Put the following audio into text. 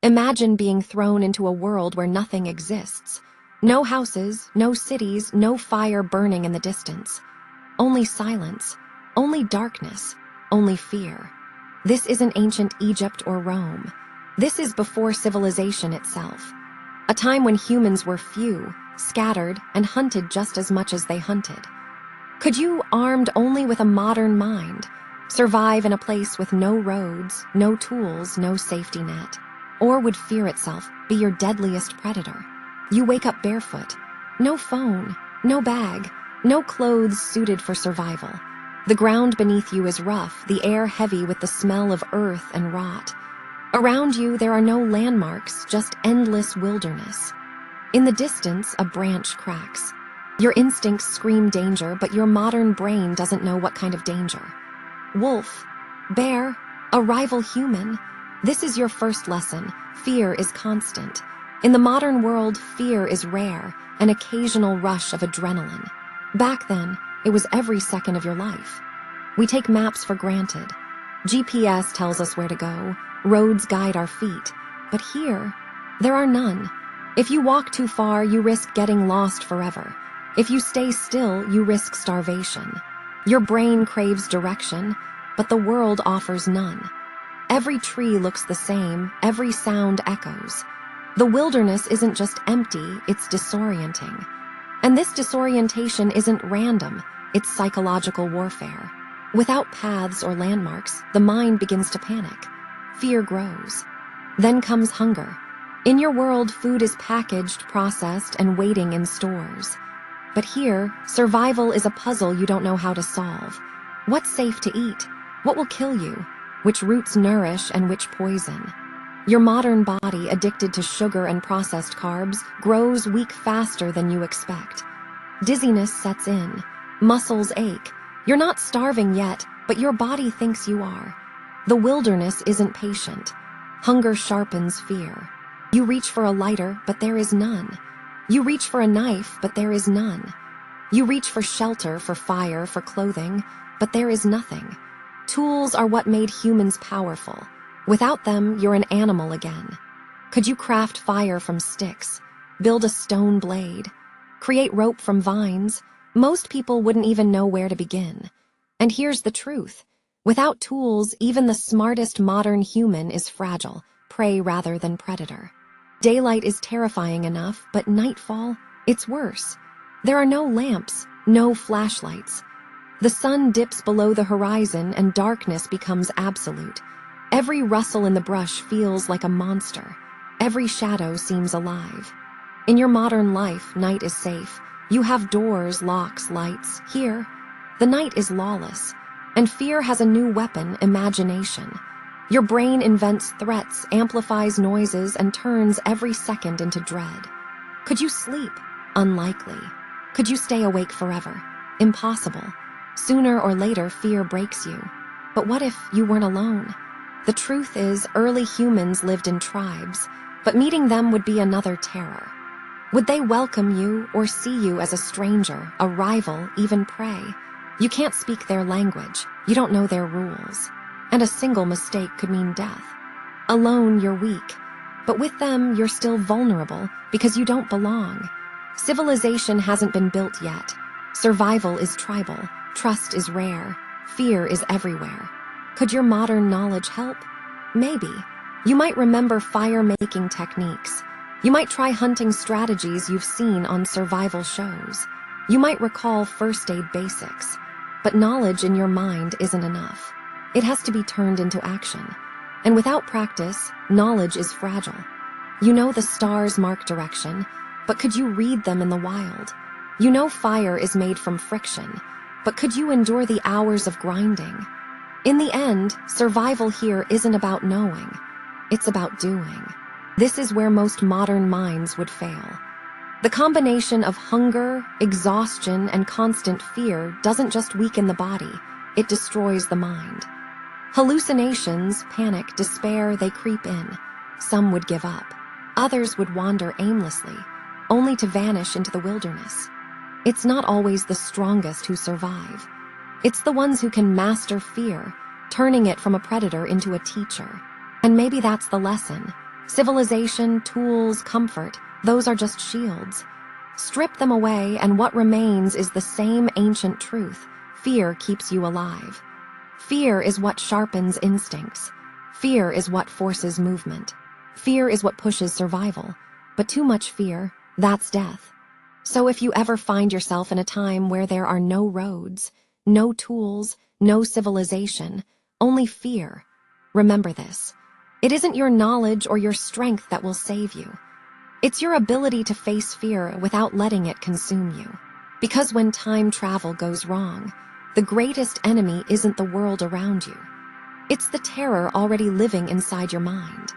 Imagine being thrown into a world where nothing exists. No houses, no cities, no fire burning in the distance. Only silence, only darkness, only fear. This isn't ancient Egypt or Rome. This is before civilization itself. A time when humans were few, scattered, and hunted just as much as they hunted. Could you, armed only with a modern mind, survive in a place with no roads, no tools, no safety net? Or would fear itself be your deadliest predator? You wake up barefoot. No phone, no bag, no clothes suited for survival. The ground beneath you is rough, the air heavy with the smell of earth and rot. Around you, there are no landmarks, just endless wilderness. In the distance, a branch cracks. Your instincts scream danger, but your modern brain doesn't know what kind of danger. Wolf, bear, a rival human. This is your first lesson. Fear is constant. In the modern world, fear is rare, an occasional rush of adrenaline. Back then, it was every second of your life. We take maps for granted. GPS tells us where to go, roads guide our feet. But here, there are none. If you walk too far, you risk getting lost forever. If you stay still, you risk starvation. Your brain craves direction, but the world offers none. Every tree looks the same, every sound echoes. The wilderness isn't just empty, it's disorienting. And this disorientation isn't random, it's psychological warfare. Without paths or landmarks, the mind begins to panic. Fear grows. Then comes hunger. In your world, food is packaged, processed, and waiting in stores. But here, survival is a puzzle you don't know how to solve. What's safe to eat? What will kill you? Which roots nourish and which poison? Your modern body, addicted to sugar and processed carbs, grows weak faster than you expect. Dizziness sets in. Muscles ache. You're not starving yet, but your body thinks you are. The wilderness isn't patient. Hunger sharpens fear. You reach for a lighter, but there is none. You reach for a knife, but there is none. You reach for shelter, for fire, for clothing, but there is nothing. Tools are what made humans powerful. Without them, you're an animal again. Could you craft fire from sticks? Build a stone blade? Create rope from vines? Most people wouldn't even know where to begin. And here's the truth. Without tools, even the smartest modern human is fragile, prey rather than predator. Daylight is terrifying enough, but nightfall, it's worse. There are no lamps, no flashlights. The sun dips below the horizon and darkness becomes absolute. Every rustle in the brush feels like a monster. Every shadow seems alive. In your modern life, night is safe. You have doors, locks, lights. Here, the night is lawless. And fear has a new weapon, imagination. Your brain invents threats, amplifies noises, and turns every second into dread. Could you sleep? Unlikely. Could you stay awake forever? Impossible. Sooner or later, fear breaks you. But what if you weren't alone? The truth is, early humans lived in tribes, but meeting them would be another terror. Would they welcome you or see you as a stranger, a rival, even prey? You can't speak their language. You don't know their rules. And a single mistake could mean death. Alone, you're weak. But with them, you're still vulnerable because you don't belong. Civilization hasn't been built yet. Survival is tribal. Trust is rare. Fear is everywhere. Could your modern knowledge help? Maybe. You might remember fire-making techniques. You might try hunting strategies you've seen on survival shows. You might recall first aid basics. But knowledge in your mind isn't enough. It has to be turned into action. And without practice, knowledge is fragile. You know the stars mark direction, but could you read them in the wild? You know fire is made from friction, but could you endure the hours of grinding? In the end, survival here isn't about knowing. It's about doing. This is where most modern minds would fail. The combination of hunger, exhaustion, and constant fear doesn't just weaken the body, it destroys the mind. Hallucinations, panic, despair, they creep in. Some would give up. Others would wander aimlessly, only to vanish into the wilderness. It's not always the strongest who survive. It's the ones who can master fear, turning it from a predator into a teacher. And maybe that's the lesson. Civilization, tools, comfort, those are just shields. Strip them away, and what remains is the same ancient truth. Fear keeps you alive. Fear is what sharpens instincts. Fear is what forces movement. Fear is what pushes survival. But too much fear, that's death. So if you ever find yourself in a time where there are no roads, no tools, no civilization, only fear, remember this. It isn't your knowledge or your strength that will save you. It's your ability to face fear without letting it consume you. Because when time travel goes wrong, the greatest enemy isn't the world around you. It's the terror already living inside your mind.